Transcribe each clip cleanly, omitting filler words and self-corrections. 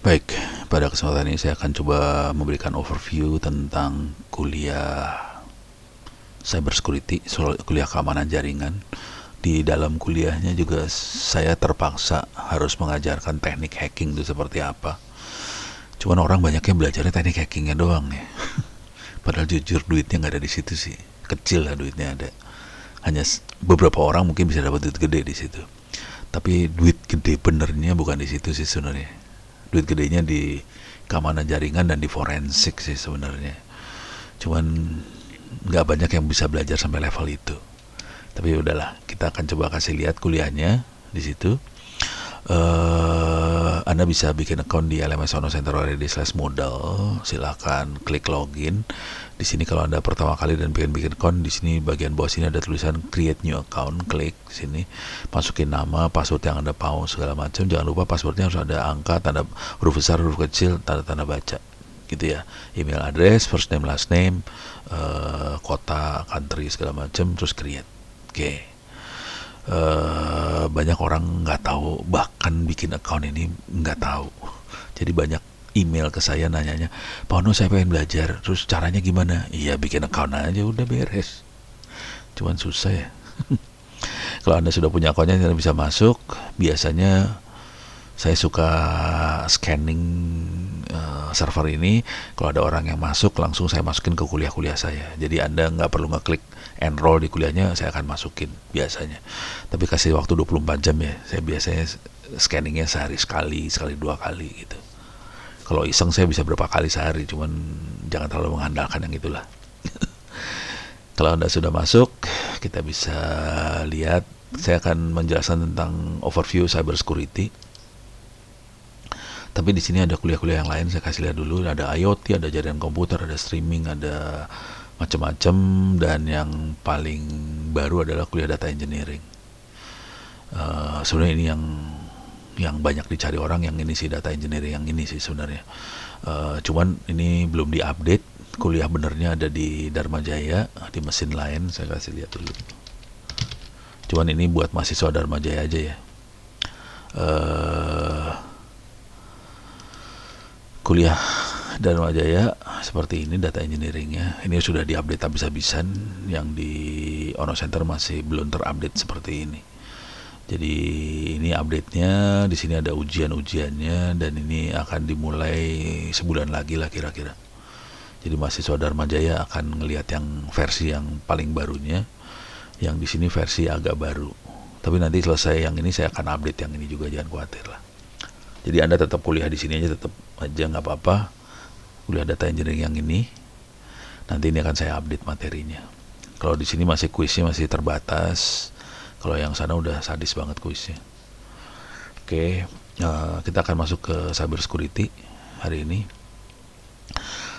Baik, pada kesempatan ini saya akan coba memberikan overview tentang kuliah cyber security, kuliah keamanan jaringan. Di dalam kuliahnya juga saya terpaksa harus mengajarkan teknik hacking itu seperti apa. Cuman orang banyaknya belajarnya teknik hackingnya doang nih. Padahal jujur duitnya nggak ada di situ sih. Kecil lah duitnya ada. Hanya beberapa orang mungkin bisa dapat duit gede di situ. Tapi duit gede benernya bukan di situ sih sebenarnya. Duit gedenya di keamanan jaringan dan di forensik sih sebenarnya. Cuman nggak banyak yang bisa belajar sampai level itu. Tapi udahlah, kita akan coba kasih lihat kuliahnya di situ. Anda bisa bikin account di lmsono.center.id/modal. Silakan klik login. Di sini kalau Anda pertama kali dan bikin account, di sini bagian bawah sini ada tulisan create new account. Klik sini, masukin nama, password yang Anda mau segala macam. Jangan lupa passwordnya harus ada angka, tanda huruf besar, huruf kecil, tanda-tanda baca. Gitu ya. Email address, first name, last name, kota, country segala macam, terus create. Oke. Banyak orang nggak tahu, bahkan bikin account ini nggak tahu. Jadi banyak email ke saya nanyanya, Pak Ono saya pengen belajar, terus caranya gimana? Iya bikin account aja udah beres. Cuman susah ya. Kalau Anda sudah punya akunnya Anda bisa masuk. Biasanya saya suka scanning server ini. Kalau ada orang yang masuk, langsung saya masukin ke kuliah-kuliah saya. Jadi Anda nggak perlu ngeklik enroll di kuliahnya, saya akan masukin biasanya. Tapi kasih waktu 24 jam ya. Saya biasanya scanningnya sehari sekali dua kali gitu. Kalau iseng saya bisa berapa kali sehari, cuman jangan terlalu mengandalkan yang itulah. Kalau Anda sudah masuk, kita bisa lihat. Saya akan menjelaskan tentang overview cyber security. Tapi di sini ada kuliah-kuliah yang lain, saya kasih lihat dulu. Ada IoT, ada jaringan komputer, ada streaming, ada macam-macam, dan yang paling baru adalah kuliah data engineering. Sebenarnya ini yang banyak dicari orang, yang ini sih data engineering yang ini sih sebenarnya. Cuman ini belum diupdate. Kuliah benernya ada di Dharma Jaya, di mesin lain. Saya kasih lihat dulu. Cuman ini buat mahasiswa Dharma Jaya aja ya. Kuliah Dharma Jaya seperti ini data engineeringnya. Ini sudah diupdate habis-habisan. Yang di Ono Center masih belum terupdate seperti ini. Jadi ini update-nya. Di sini ada ujian-ujiannya dan ini akan dimulai sebulan lagi lah kira-kira. Jadi mahasiswa Dharma Jaya akan ngelihat yang versi yang paling barunya. Yang di sini versi agak baru. Tapi nanti selesai yang ini saya akan update yang ini juga, jangan khawatir lah. Jadi Anda tetap kuliah di sini aja, tetap aja nggak apa-apa. Kuliah data engineering yang ini. Nanti ini akan saya update materinya. Kalau di sini masih kuisnya masih terbatas. Kalau yang sana udah sadis banget kuisnya. Oke, kita akan masuk ke cyber security hari ini.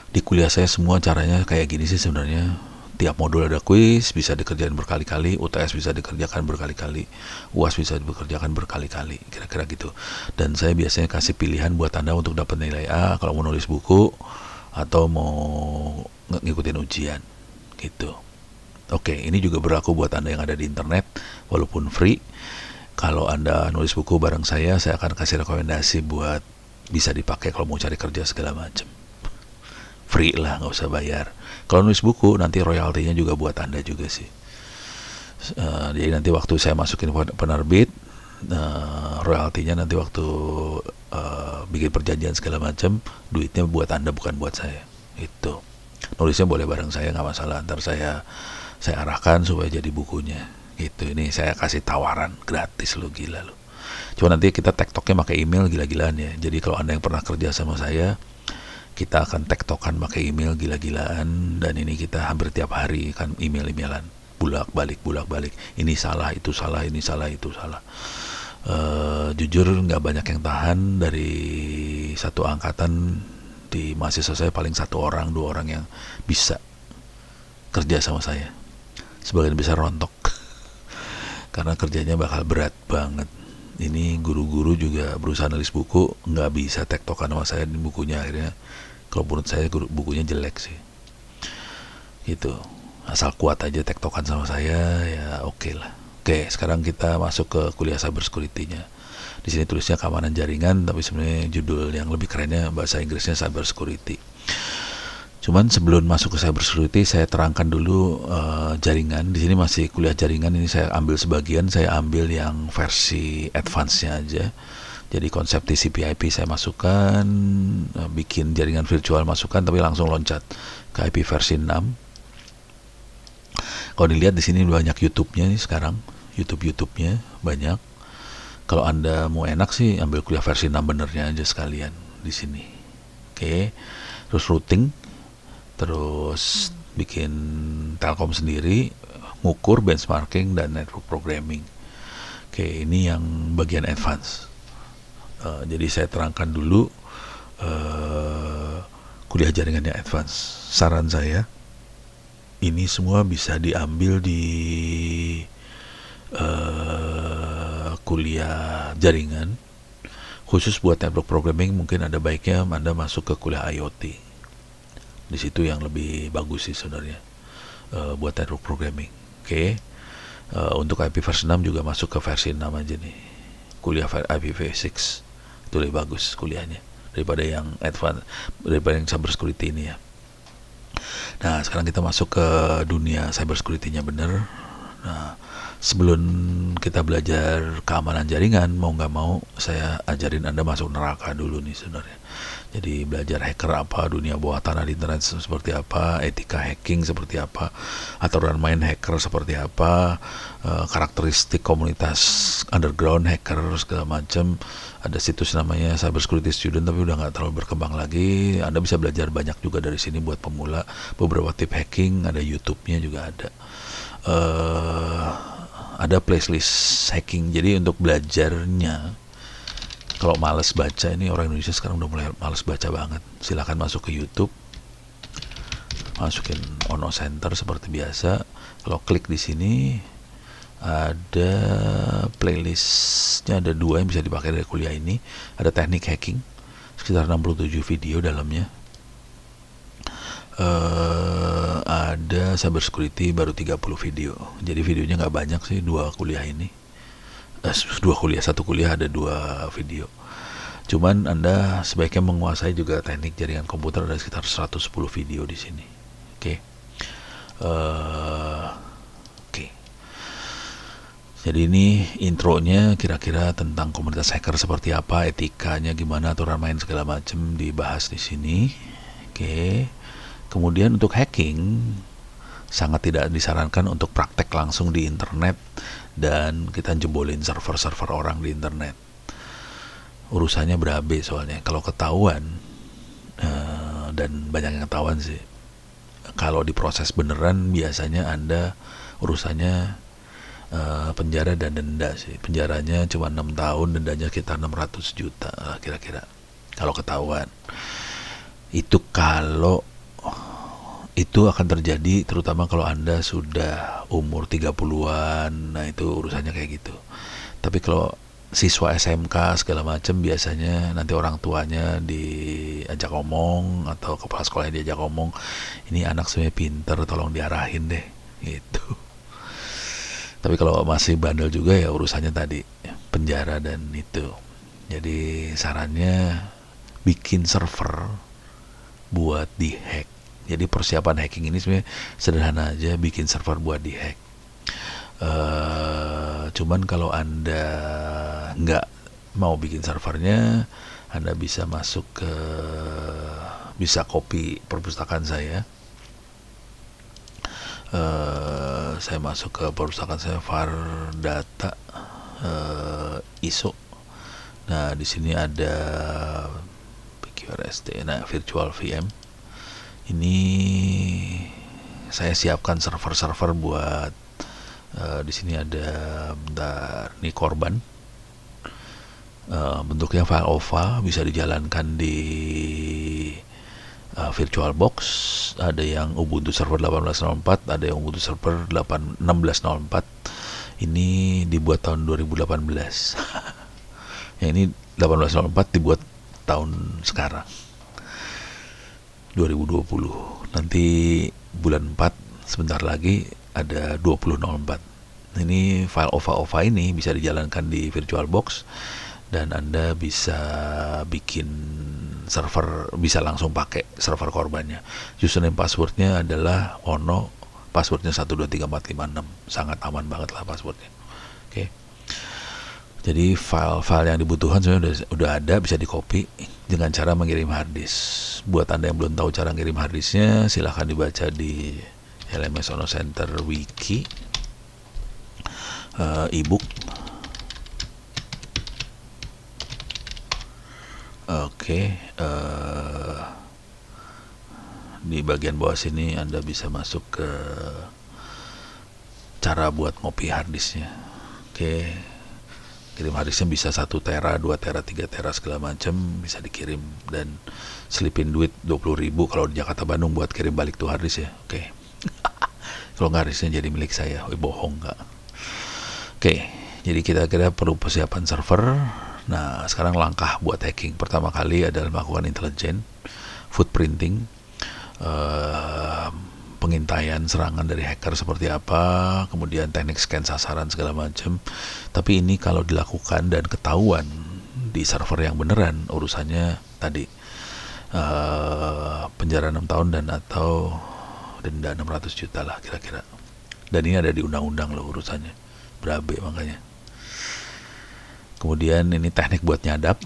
Di kuliah saya semua caranya kayak gini sih sebenarnya. Tiap modul ada kuis, bisa dikerjain berkali-kali, UTS bisa dikerjakan berkali-kali, UAS bisa dikerjakan berkali-kali, kira-kira gitu. Dan saya biasanya kasih pilihan buat Anda untuk dapat nilai A kalau mau nulis buku atau mau ngikutin ujian gitu. Oke, ini juga berlaku buat Anda yang ada di internet, walaupun free. Kalau Anda nulis buku bareng saya akan kasih rekomendasi buat bisa dipakai kalau mau cari kerja segala macam. Free lah, nggak usah bayar. Kalau nulis buku nanti royaltinya juga buat Anda juga sih. Jadi nanti waktu saya masukin penerbit, royaltinya nanti waktu bikin perjanjian segala macam, duitnya buat Anda bukan buat saya. Itu. Nulisnya boleh bareng saya, nggak masalah. Ntar saya arahkan supaya jadi bukunya. Gitu. Ini saya kasih tawaran gratis lo, gila lo. Cuma nanti kita tektoknya pakai email gila-gilaan ya. Jadi kalau Anda yang pernah kerja sama saya, kita akan tektokan pakai email gila-gilaan, dan ini kita hampir tiap hari kan email-emailan bolak-balik. Ini salah, itu salah, ini salah, itu salah. Jujur nggak banyak yang tahan. Dari satu angkatan di mahasiswa saya paling 1 orang 2 orang yang bisa kerja sama saya. Sebagian besar rontok karena kerjanya bakal berat banget. Ini guru-guru juga berusaha nulis buku, nggak bisa tektokan sama saya di bukunya. Akhirnya kalau menurut saya bukunya jelek sih gitu. Asal kuat aja tektokan sama saya ya oke lah. Oke, sekarang kita masuk ke kuliah cyber security-nya. Di sini tulisnya keamanan jaringan, tapi sebenarnya judul yang lebih kerennya bahasa Inggrisnya cyber security. Cuman sebelum masuk ke cyber security, saya terangkan dulu jaringan. Di sini masih kuliah jaringan, ini saya ambil sebagian, saya ambil yang versi advance-nya aja. Jadi konsep TCP/IP saya masukkan, bikin jaringan virtual masukkan, tapi langsung loncat ke IP versi 6. Kalau dilihat di sini banyak YouTube-nya nih sekarang, YouTube-nya banyak. Kalau Anda mau enak sih ambil kuliah versi 6 benernya aja sekalian di sini. Oke. Terus routing, terus bikin Telkom sendiri, ngukur benchmarking dan network programming. Oke, ini yang bagian advance. Jadi saya terangkan dulu kuliah jaringannya advance. Saran saya, ini semua bisa diambil di kuliah jaringan. Khusus buat network programming mungkin ada baiknya Anda masuk ke kuliah IoT. Di situ yang lebih bagus sih sebenarnya buat network programming. Oke. Untuk IPv6 juga masuk ke versi 6 aja nih. Kuliah IPv6 itu lebih bagus kuliahnya daripada yang advance, daripada yang cyber security ini ya. Nah, sekarang kita masuk ke dunia cyber security-nya bener. Nah, sebelum kita belajar keamanan jaringan, mau nggak mau saya ajarin Anda masuk neraka dulu nih sebenarnya. Jadi belajar hacker apa, dunia bawah tanah di internet seperti apa, etika hacking seperti apa, aturan main hacker seperti apa, karakteristik komunitas underground hacker segala macam. Ada situs namanya Cyber Security Student, tapi udah nggak terlalu berkembang lagi. Anda bisa belajar banyak juga dari sini buat pemula. Beberapa tip hacking, ada YouTube-nya juga ada. Ada playlist hacking. Jadi untuk belajarnya, kalau males baca, ini orang Indonesia sekarang udah mulai males baca banget, silahkan masuk ke YouTube, masukin Ono Center seperti biasa. Kalau klik di sini ada playlistnya, ada 2 yang bisa dipakai dari kuliah ini. Ada teknik hacking, sekitar 67 video dalamnya. Ada cyber security, baru 30 video. Jadi videonya nggak banyak sih, 2 kuliah ini. 1 kuliah ada 2 video. Cuman Anda sebaiknya menguasai juga teknik jaringan komputer, ada sekitar 110 video di sini. Oke. Jadi ini intronya kira-kira tentang komunitas hacker seperti apa, etikanya gimana, aturan main segala macam dibahas di sini. Oke. Kemudian untuk hacking sangat tidak disarankan untuk praktek langsung di internet dan kita jebolin server-server orang di internet. Urusannya berabe soalnya. Kalau ketahuan, dan banyak yang ketahuan sih, kalau diproses beneran biasanya Anda urusannya penjara dan denda sih. Penjaranya cuma 6 tahun, dendanya sekitar 600 juta lah kira-kira kalau ketahuan. Itu akan terjadi terutama kalau Anda sudah umur 30-an. Nah, itu urusannya kayak gitu. Tapi kalau siswa SMK segala macam, biasanya nanti orang tuanya diajak ngomong atau kepala sekolahnya diajak ngomong, ini anak sebenarnya pinter, tolong diarahin deh gitu. Tapi kalau masih bandel juga ya urusannya tadi penjara dan itu. Jadi sarannya bikin server buat dihack. Jadi persiapan hacking ini sebenarnya sederhana aja, bikin server buat dihack. Cuman kalau Anda nggak mau bikin servernya, Anda bisa bisa copy perpustakaan saya. Saya masuk ke perpustakaan saya, var data ISO. Nah, di sini ada PQRST, nah virtual VM. Ini saya siapkan server-server buat di sini ada ini korban. Bentuknya file OVA, bisa dijalankan di VirtualBox. Ada yang Ubuntu Server 18.04, ada yang Ubuntu Server 16.04. Ini dibuat tahun 2018. Yang ini 18.04 dibuat tahun sekarang 2020. Nanti bulan 4 sebentar lagi ada 20.04. Ini file OVA ini bisa dijalankan di VirtualBox dan Anda bisa bikin server, bisa langsung pakai server korbannya. Username passwordnya adalah ono, passwordnya 123456, sangat aman banget lah passwordnya. Oke. Jadi file-file yang dibutuhkan sebenarnya udah ada, bisa di copy dengan cara mengirim harddisk. Buat Anda yang belum tahu cara ngirim harddisknya, silahkan dibaca di LMS Ono Center Wiki, ebook. Oke, di bagian bawah sini Anda bisa masuk ke cara buat ngopi harddisknya. Oke, kirim harddisknya bisa 1 tera, 2 tera, 3 tera segala macam bisa dikirim, dan selipin duit 20.000 kalau di Jakarta Bandung buat kirim balik tuh harddisk ya. Oke. Kalau nggak harddisknya jadi milik saya, bohong nggak? Oke, jadi kita kira perlu persiapan server. Nah, sekarang langkah buat hacking pertama kali adalah melakukan intelijen, footprinting, pengintaian serangan dari hacker seperti apa, kemudian teknik scan sasaran segala macam. Tapi ini kalau dilakukan dan ketahuan di server yang beneran, urusannya tadi penjara 6 tahun dan atau denda 600 juta lah kira-kira. Dan ini ada di undang-undang loh urusannya, berabe makanya. Kemudian ini teknik buat nyadap,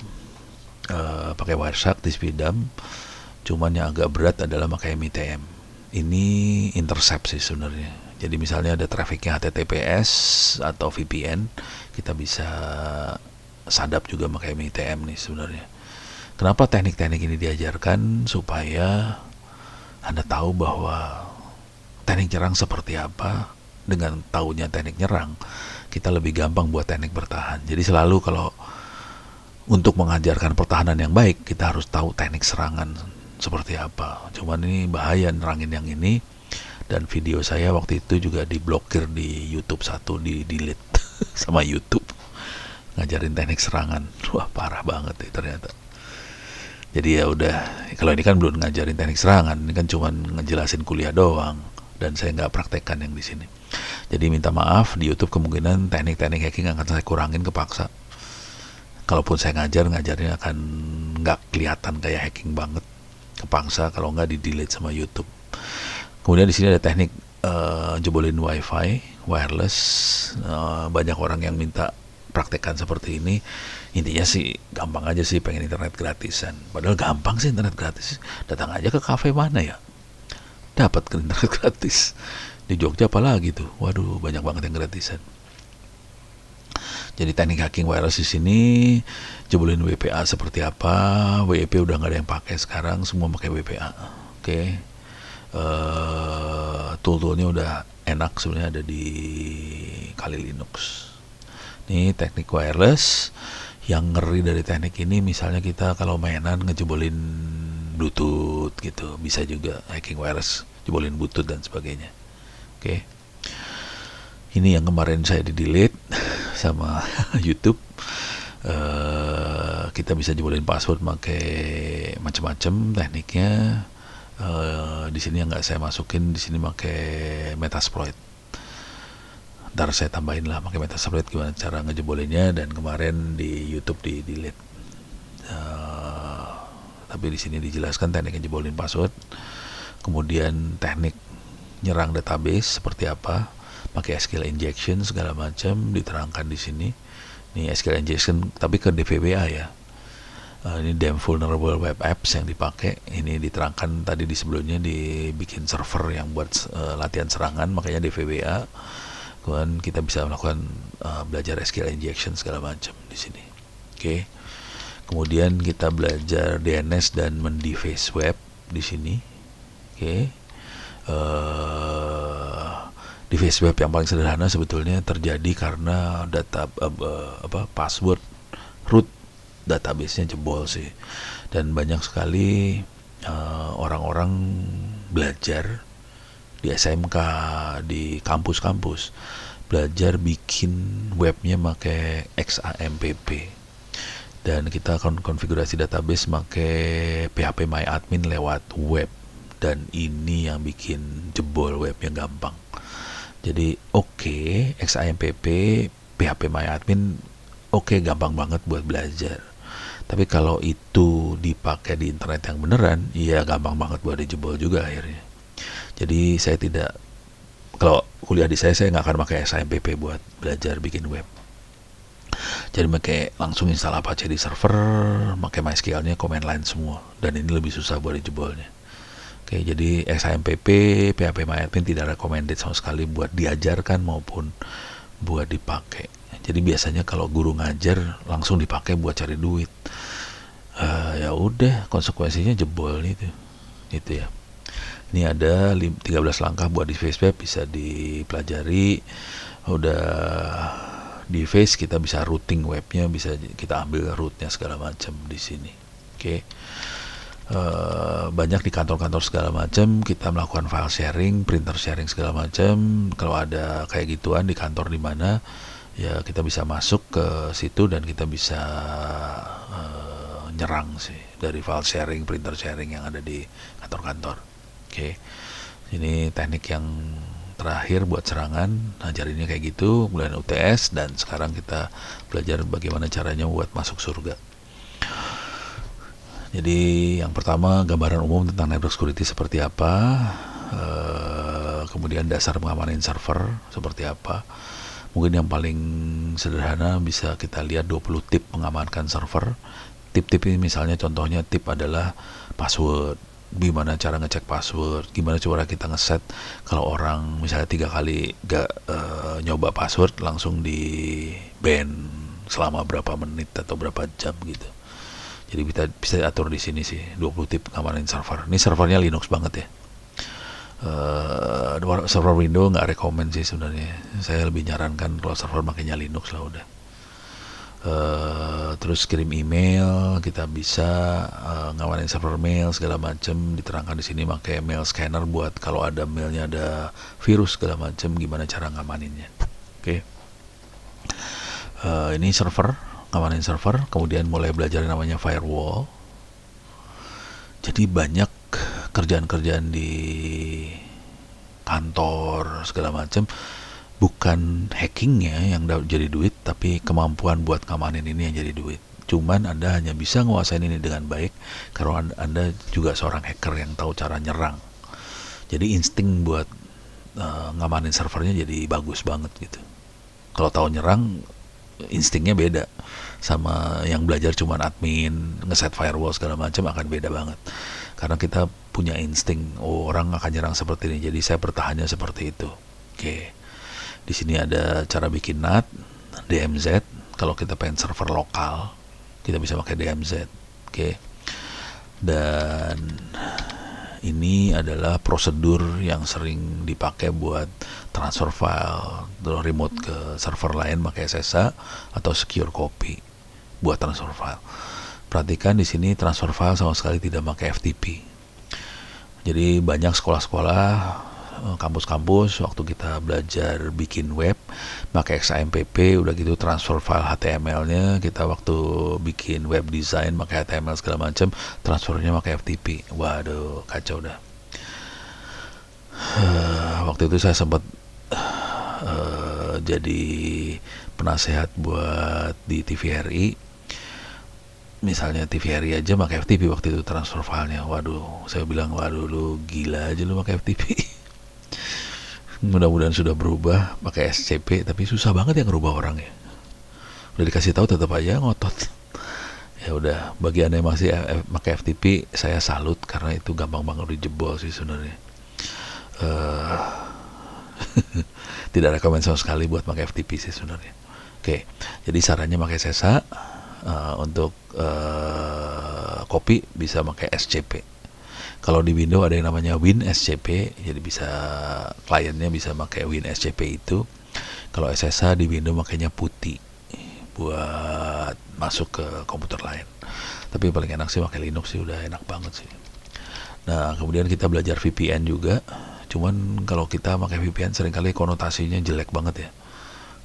pakai Wireshark di Speedam. Cuman yang agak berat adalah pakai MITM. Ini intercept sih sebenarnya. Jadi misalnya ada trafficnya HTTPS atau VPN, kita bisa sadap juga pakai MITM nih sebenarnya. Kenapa teknik-teknik ini diajarkan? Supaya Anda tahu bahwa teknik nyerang seperti apa. Dengan tahunya teknik nyerang, kita lebih gampang buat teknik bertahan. Jadi selalu kalau untuk mengajarkan pertahanan yang baik, kita harus tahu teknik serangan seperti apa. Cuman ini bahaya nerangin yang ini, dan video saya waktu itu juga diblokir di YouTube, satu di delete sama YouTube, ngajarin teknik serangan. Wah, parah banget nih ternyata. Jadi ya udah, kalau ini kan belum ngajarin teknik serangan, ini kan cuman ngejelasin kuliah doang, dan saya nggak praktekkan yang di sini. Jadi minta maaf, di YouTube kemungkinan teknik-teknik hacking akan saya kurangin kepaksa. Kalaupun saya ngajarnya akan nggak kelihatan kayak hacking banget, kepaksa, kalau nggak di delete sama YouTube. Kemudian di sini ada teknik jebolin wifi wireless. Banyak orang yang minta praktekkan seperti ini. Intinya sih gampang aja sih, pengen internet gratisan. Padahal gampang sih internet gratis, datang aja ke kafe mana ya, dapat ke internet gratis. Di Jogja apalagi tuh, waduh banyak banget yang gratisan. Jadi teknik hacking wireless di sini, jebolin WPA seperti apa. WEP udah nggak ada yang pakai sekarang, semua pakai WPA. Oke. Tool-toolnya udah enak sebenarnya, ada di Kali Linux. Ini teknik wireless. Yang ngeri dari teknik ini, misalnya kita kalau mainan ngejebolin Bluetooth gitu, bisa juga hacking wireless, jebolin Bluetooth dan sebagainya. Oke. Ini yang kemarin saya di delete sama YouTube. Kita bisa jebolin password pakai macam-macam tekniknya. Di sini yang nggak saya masukin, di sini pakai Metasploit. Ntar saya tambahin lah pakai Metasploit gimana cara ngejebolinnya, dan kemarin di YouTube di delete. Tapi di sini dijelaskan teknik ngejebolin password. Kemudian teknik nyerang database seperti apa, pakai SQL injection segala macam diterangkan di sini. Ini SQL injection tapi ke DVBA ya. Ini damn vulnerable web apps yang dipakai. Ini diterangkan tadi di sebelumnya, dibikin server yang buat latihan serangan, makanya DVBA. Kemudian kita bisa melakukan belajar SQL injection segala macam di sini. Oke. Kemudian kita belajar DNS dan mendeface web di sini. Oke. Deface web yang paling sederhana sebetulnya terjadi karena data password root database-nya jebol sih, dan banyak sekali orang-orang belajar di SMK, di kampus-kampus belajar bikin webnya pakai XAMPP, dan kita akan konfigurasi database pakai phpMyAdmin lewat web. Dan ini yang bikin jebol webnya gampang. Jadi XAMPP, phpMyAdmin oke, gampang banget buat belajar. Tapi kalau itu dipakai di internet yang beneran, ya gampang banget buat dijebol juga akhirnya. Jadi saya tidak, kalau kuliah di saya nggak akan pakai SIMPP buat belajar bikin web. Jadi pakai langsung install Apache di server, pakai MySQL-nya command line semua, dan ini lebih susah buat dijebolnya. Oke, jadi SIMPP, PHP-MyAdmin tidak recommended sama sekali buat diajarkan maupun buat dipakai. Jadi biasanya kalau guru ngajar langsung dipakai buat cari duit. Ya udah, konsekuensinya jebol itu ya. Ini ada 13 langkah buat di face web, bisa dipelajari. Udah di face kita bisa routing webnya, bisa kita ambil rootnya segala macam di sini. Oke. Banyak di kantor-kantor segala macam kita melakukan file sharing, printer sharing segala macam. Kalau ada kayak gituan di kantor di mana, ya kita bisa masuk ke situ dan kita bisa nyerang sih dari file sharing, printer sharing yang ada di kantor-kantor. Oke. Ini teknik yang terakhir buat serangan, ajarinnya kayak gitu, kemudian UTS, dan sekarang kita belajar bagaimana caranya buat masuk surga. Jadi yang pertama, gambaran umum tentang network security seperti apa, kemudian dasar pengamanan server seperti apa. Mungkin yang paling sederhana bisa kita lihat 20 tip mengamankan server. Tip-tip ini misalnya contohnya tip adalah password, gimana cara ngecek password, gimana cara kita ngeset kalau orang misalnya 3 kali gak nyoba password langsung di ban selama berapa menit atau berapa jam gitu. Jadi kita bisa atur di sini sih 20 tip ngamanin server. Ini servernya Linux banget ya. Server Windows nggak rekomend sih sebenarnya. Saya lebih nyarankan kalau server makanya Linux lah udah. Terus kirim email, kita bisa ngamanin server mail segala macam, diterangkan di sini pakai mail scanner buat kalau ada mailnya ada virus segala macam, gimana cara ngamaninnya. Oke. Ini server, ngamanin server, kemudian mulai belajar namanya firewall. Jadi banyak kerjaan-kerjaan di kantor segala macam bukan hackingnya yang jadi duit, tapi kemampuan buat ngamanin ini yang jadi duit. Cuman Anda hanya bisa nguasain ini dengan baik kalau Anda juga seorang hacker yang tahu cara nyerang. Jadi insting buat ngamanin servernya jadi bagus banget gitu. Kalau tahu nyerang, instingnya beda sama yang belajar cuman admin, ngeset firewall segala macam, akan beda banget. Karena kita punya insting, orang akan nyerang seperti ini, jadi saya bertahannya seperti itu. Oke. Di sini ada cara bikin NAT, DMZ. Kalau kita pengen server lokal, kita bisa pakai DMZ. Oke. Dan ini adalah prosedur yang sering dipakai buat transfer file dari remote ke server lain pakai SSH atau secure copy buat transfer file. Perhatikan di sini transfer file sama sekali tidak pakai FTP. Jadi banyak sekolah-sekolah, kampus-kampus waktu kita belajar bikin web pakai XAMPP, udah gitu transfer file HTML-nya kita waktu bikin web design pakai HTML segala macam, transfernya pakai FTP. Waduh, kacau dah. Waktu itu saya sempat jadi penasehat buat di TVRI. Misalnya TVRI aja pakai FTP waktu itu transfer filenya. Waduh, saya bilang waduh lu gila aja lu pakai FTP. Mudah-mudahan sudah berubah pakai SCP, tapi susah banget yang ngerubah orang ya. Udah dikasih tahu tetap aja ngotot. Ya udah, bagi Anda yang masih pakai FTP, saya salut karena itu gampang banget dijebol sih sebenarnya. Tidak rekomend sama sekali buat pakai FTP sih sebenarnya. Oke, jadi sarannya pakai SSH, untuk copy bisa pakai SCP. Kalau di Windows ada yang namanya WinSCP, jadi bisa kliennya bisa pakai WinSCP itu. Kalau SSH di Windows makanya putih buat masuk ke komputer lain. Tapi paling enak sih pakai Linux sih, udah enak banget sih. Nah, kemudian kita belajar VPN juga. Cuman kalau kita pakai VPN seringkali konotasinya jelek banget ya.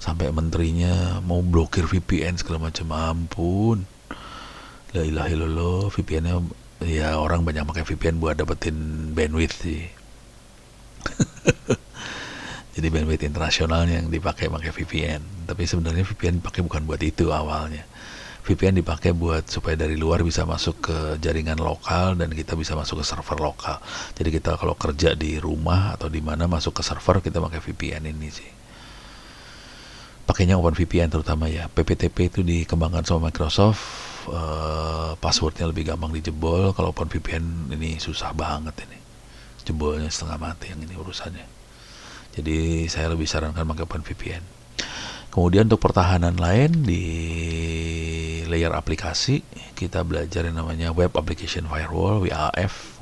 Sampai menterinya mau blokir VPN segala macam, ampun. La ilaha illallah, VPN-nya ya orang banyak pakai VPN buat dapetin bandwidth sih. Jadi bandwidth internasionalnya yang dipakai VPN. Tapi sebenarnya VPN dipakai bukan buat itu awalnya. VPN dipakai buat supaya dari luar bisa masuk ke jaringan lokal dan kita bisa masuk ke server lokal. Jadi kita kalau kerja di rumah atau di mana masuk ke server, kita pakai VPN ini sih. Pakainya OpenVPN terutama ya. PPTP itu dikembangkan sama Microsoft. Passwordnya lebih gampang dijebol. Kalau OpenVPN ini susah banget ini. Jebolnya setengah mati yang ini urusannya. Jadi saya lebih sarankan pakai OpenVPN. Kemudian untuk pertahanan lain di layer aplikasi, kita belajar yang namanya Web Application Firewall, WAF.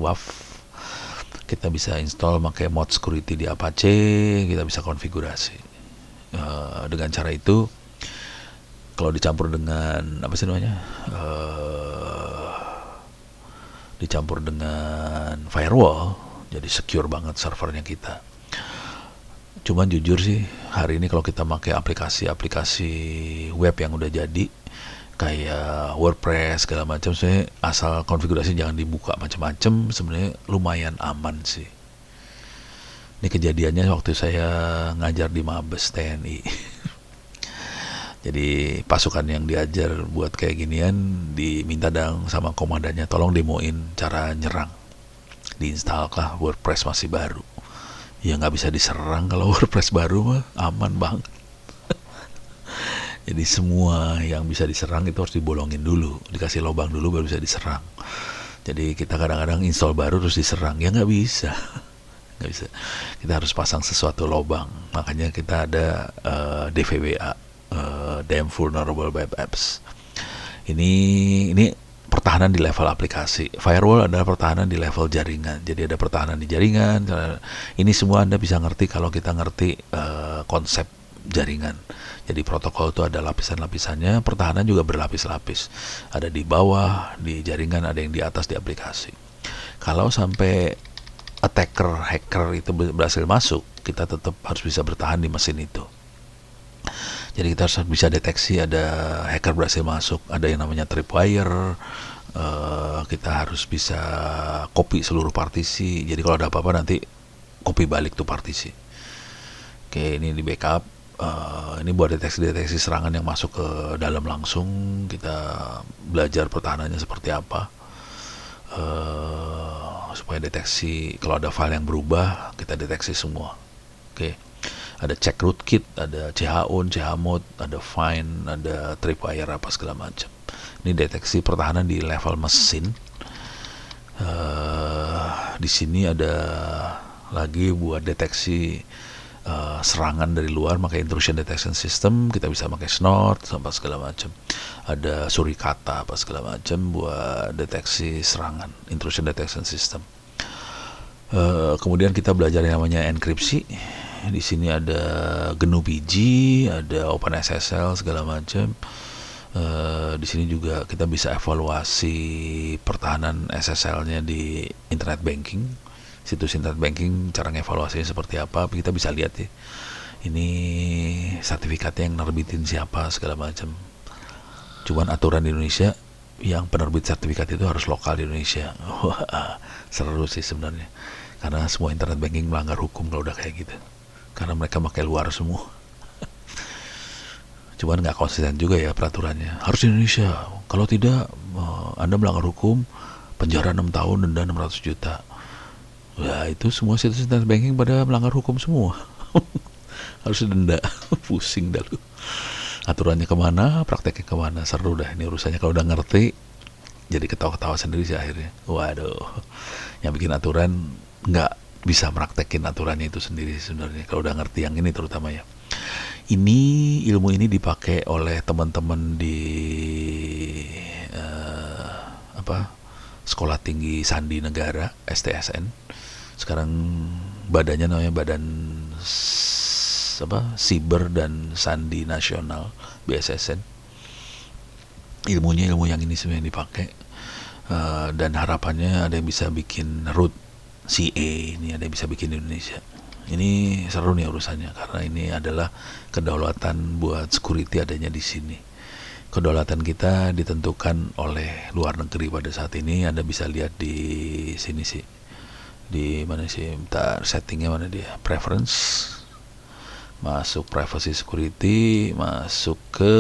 Kita bisa install pakai mod security di Apache, kita bisa konfigurasi. Dengan cara itu, kalau dicampur dengan dicampur dengan firewall, jadi secure banget servernya kita. Cuman jujur sih, hari ini kalau kita pakai aplikasi web yang udah jadi, kayak WordPress segala macam, sebenarnya asal konfigurasi jangan dibuka macam-macam, sebenarnya lumayan aman sih. Ini kejadiannya waktu saya ngajar di Mabes TNI. Jadi pasukan yang diajar buat kayak ginian diminta dong sama komandannya, tolong demoin cara nyerang. Diinstal lah, WordPress masih baru. Ya nggak bisa diserang kalau WordPress baru mah, aman banget. Jadi semua yang bisa diserang itu harus dibolongin dulu, dikasih lubang dulu baru bisa diserang. Jadi kita kadang-kadang install baru terus diserang, ya nggak bisa. Nggak bisa. Kita harus pasang sesuatu lubang. Makanya kita ada DVWA, Damn Vulnerable Web Apps. Ini pertahanan di level aplikasi. Firewall adalah pertahanan di level jaringan. Jadi ada pertahanan di jaringan. Ini semua Anda bisa ngerti kalau kita ngerti konsep jaringan. Jadi protokol itu ada lapisan-lapisannya. Pertahanan juga berlapis-lapis. Ada di bawah, di jaringan, ada yang di atas di aplikasi. Kalau sampai hacker itu berhasil masuk, kita tetap harus bisa bertahan di mesin itu. Jadi kita harus bisa deteksi ada hacker berhasil masuk, ada yang namanya tripwire, kita harus bisa copy seluruh partisi. Jadi kalau ada apa-apa nanti copy balik tuh partisi. Oke, ini di backup. Ini buat deteksi serangan yang masuk ke dalam langsung. Kita belajar pertahanannya seperti apa, supaya deteksi kalau ada file yang berubah kita deteksi semua. Oke. Ada check rootkit, ada chown, chmod, ada find, ada tripwire apa segala macam. Ini deteksi pertahanan di level mesin. Di sini ada lagi buat deteksi serangan dari luar, pakai intrusion detection system. Kita bisa pakai snort apa segala macam. Ada surikata apa segala macam buat deteksi serangan, intrusion detection system. Kemudian kita belajar yang namanya enkripsi. Di sini ada GNU-PG, ada OpenSSL segala macam. Di sini juga kita bisa evaluasi pertahanan SSL-nya di internet banking. Situs internet banking cara ngevaluasinya seperti apa, kita bisa lihat ya. Ini sertifikatnya yang nerbitin siapa segala macam. Cuman aturan di Indonesia yang penerbit sertifikat itu harus lokal di Indonesia. Wah, seru sih sebenarnya. Karena semua internet banking melanggar hukum kalau udah kayak gitu. Karena mereka pakai luar semua. Cuman nggak konsisten juga ya peraturannya. Harus di Indonesia. Kalau tidak, Anda melanggar hukum, penjara 6 tahun, denda 600 juta. Ya itu semua situs internet banking pada melanggar hukum semua. Harus denda. Pusing dah lu. Aturannya kemana, prakteknya kemana. Seru dah ini urusannya kalau udah ngerti. Jadi ketawa-ketawa sendiri sih akhirnya. Waduh. Yang bikin aturan nggak bisa meraktekin aturannya itu sendiri sebenarnya kalau udah ngerti yang ini terutama ya. Ilmu ini dipakai oleh teman-teman di Sekolah Tinggi Sandi Negara STSN. Sekarang badannya namanya Badan Siber dan Sandi Nasional BSSN. Ilmu yang ini sebenarnya dipakai, dan harapannya ada yang bisa bikin root CA, ini ada yang bisa bikin di Indonesia. Ini seru nih urusannya karena ini adalah kedaulatan buat security adanya di sini. Kedaulatan kita ditentukan oleh luar negeri pada saat ini. Anda bisa lihat di sini sih. Di mana sih? Bentar, settingnya mana dia? Preference. masuk privacy security, masuk ke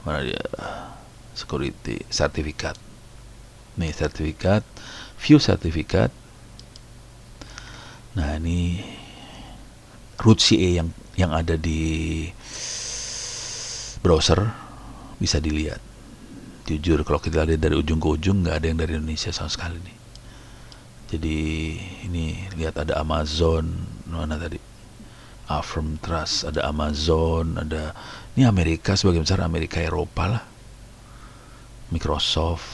mana dia, security sertifikat. Nih sertifikat, view sertifikat. Nah ini root CA yang ada di browser bisa dilihat. Jujur kalau kita lihat dari ujung ke ujung nggak ada yang dari Indonesia sama sekali nih. Jadi ini lihat ada Amazon, mana tadi? Affirm Trust, ada Amazon, ada ini Amerika, sebagian besar Amerika Eropa lah. Microsoft,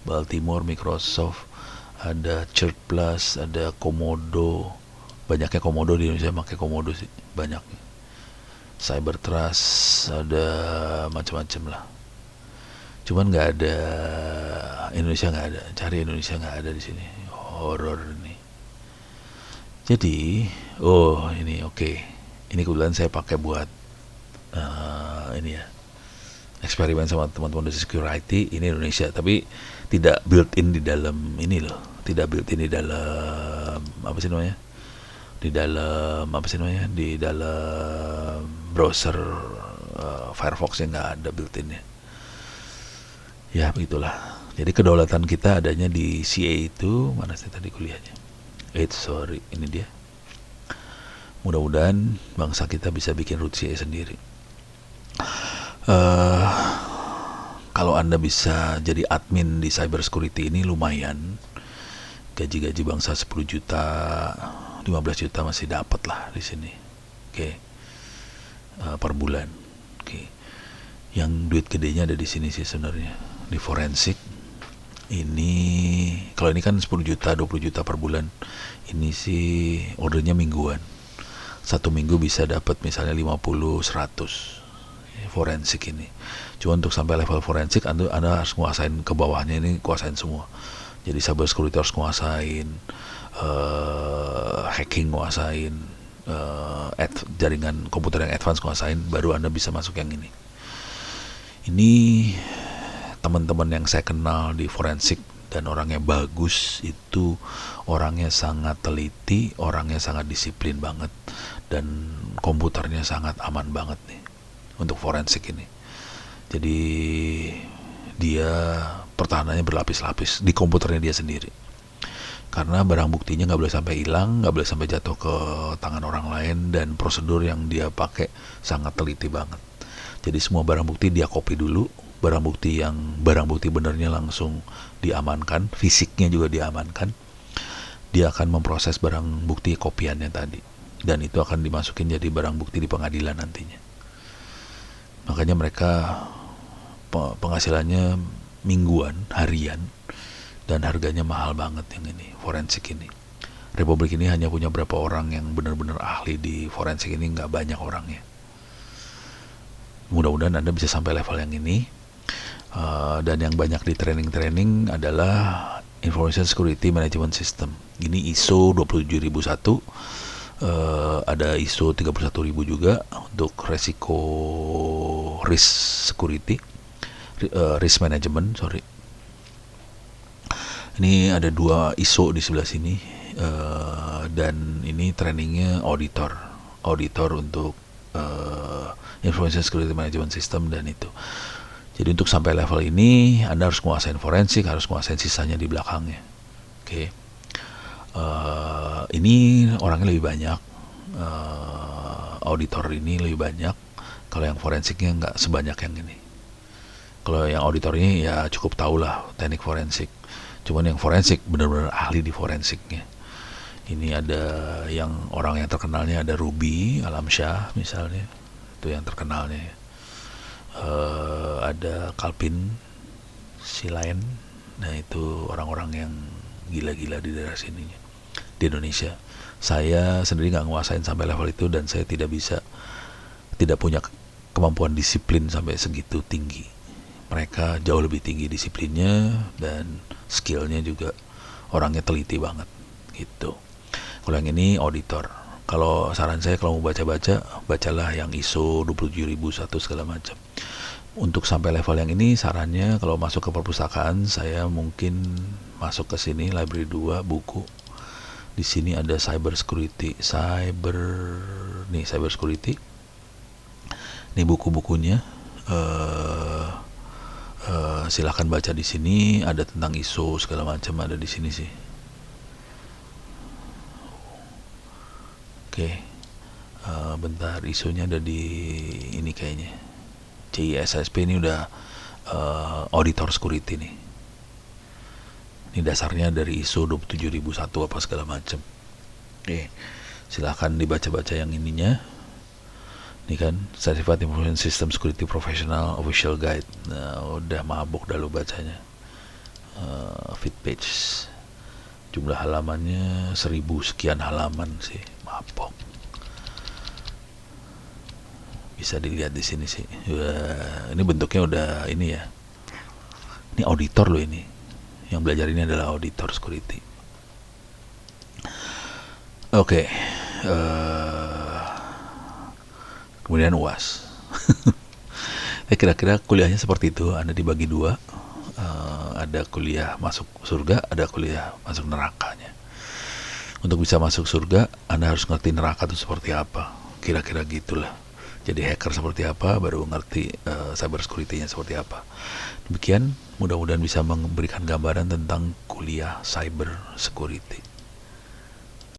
Baltimore Microsoft, ada Church Plus, ada Komodo. Banyaknya Komodo di Indonesia, pakai Komodo sih banyaknya. Cyber Trust, ada macam-macam lah. Cuman nggak ada Indonesia, nggak ada. Cari Indonesia nggak ada di sini. Horor nih. Jadi, ini oke. Ini kebetulan saya pakai buat ini ya, eksperimen sama teman-teman dari security. Ini Indonesia, tapi tidak built-in di dalam ini loh. Tidak built-in di dalam apa sih namanya? Di dalam browser Firefox yang nggak ada built-innya. Ya begitulah. Jadi kedaulatan kita adanya di CA itu. Mana sih tadi kuliahnya? Ini dia. Mudah-mudahan bangsa kita bisa bikin root CA sendiri. Kalau Anda bisa jadi admin di cyber security ini lumayan. Gaji bangsa 10 juta, 15 juta masih dapat lah di sini. Oke. Per bulan. Oke. Yang duit gedenya ada di sini sih sebenarnya. Di forensik. Ini kalau ini kan 10 juta, 20 juta per bulan. Ini sih ordernya mingguan. Satu minggu bisa dapat misalnya 50, 100 forensik ini. Cuma untuk sampai level forensik Anda harus nguasain ke bawahnya, ini kuasain semua. Jadi cyber security harus nguasain, hacking nguasain, jaringan komputer yang advance nguasain, baru Anda bisa masuk yang ini. Ini teman-teman yang saya kenal di forensik dan orangnya bagus, itu orangnya sangat teliti, orangnya sangat disiplin banget, dan komputernya sangat aman banget nih untuk forensik ini. Jadi dia pertahanannya berlapis-lapis di komputernya dia sendiri, karena barang buktinya nggak boleh sampai hilang, nggak boleh sampai jatuh ke tangan orang lain, dan prosedur yang dia pakai sangat teliti banget. Jadi semua barang bukti dia copy dulu, barang bukti benernya langsung diamankan, fisiknya juga diamankan. Dia akan memproses barang bukti kopiannya tadi, dan itu akan dimasukin jadi barang bukti di pengadilan nantinya. Makanya mereka penghasilannya mingguan, harian, dan harganya mahal banget yang ini, forensik ini. Republik ini hanya punya berapa orang yang benar-benar ahli di forensik ini, nggak banyak orangnya. Mudah-mudahan Anda bisa sampai level yang ini. Dan yang banyak di training adalah Information Security Management System. Ini ISO 27001, ada ISO 31000 juga untuk risk security, risk management, sorry. Ini ada 2 ISO di sebelah sini, dan ini trainingnya auditor untuk Information Security Management System dan itu. Jadi untuk sampai level ini Anda harus menguasain forensik, harus menguasain sisanya di belakangnya. Oke. Ini orangnya lebih banyak, auditor ini lebih banyak. Kalau yang forensiknya nggak sebanyak yang ini. Kalau yang auditornya ya cukup tahu lah teknik forensik. Cuman yang forensik benar-benar ahli di forensiknya. Ini ada yang orang yang terkenalnya, ada Ruby Alamsyah misalnya, itu yang terkenalnya. Ada Kalpin Silain, nah itu orang-orang yang gila-gila di daerah sininya di Indonesia. Saya sendiri nggak nguasain sampai level itu, dan saya tidak punya kemampuan disiplin sampai segitu tinggi. Mereka jauh lebih tinggi disiplinnya, dan skillnya juga orangnya teliti banget gitu. Kalau yang ini auditor. Kalau saran saya, kalau mau baca-baca, bacalah yang ISO 27001 segala macam. Untuk sampai level yang ini, sarannya kalau masuk ke perpustakaan, saya mungkin masuk ke sini, library 2, buku, Di sini ada cyber security, cyber security. Ini buku-bukunya. Silahkan baca di sini. Ada tentang ISO segala macam ada di sini sih. Oke. Bentar, ISO-nya ada di ini kayaknya. CISSP ini udah auditor security nih. Ini dasarnya dari ISO 27001 apa segala macam. Oke, silahkan dibaca-baca yang ininya. Ini kan Certified Information System Security Professional Official Guide. Nah, udah mabuk dah lu bacanya. Fit page. Jumlah halamannya 1000 sekian halaman sih, mabok. Bisa dilihat di sini sih. Ini bentuknya udah ini ya. Ini auditor loh ini. Yang belajar ini adalah auditor security. Oke. Kemudian UAS. Kira-kira kuliahnya seperti itu. Anda dibagi dua. Ada kuliah masuk surga, ada kuliah masuk nerakanya. Untuk bisa masuk surga, Anda harus ngerti neraka itu seperti apa. Kira-kira gitulah. Jadi hacker seperti apa, baru ngerti cyber security-nya seperti apa. Demikian, mudah-mudahan bisa memberikan gambaran tentang kuliah cyber security.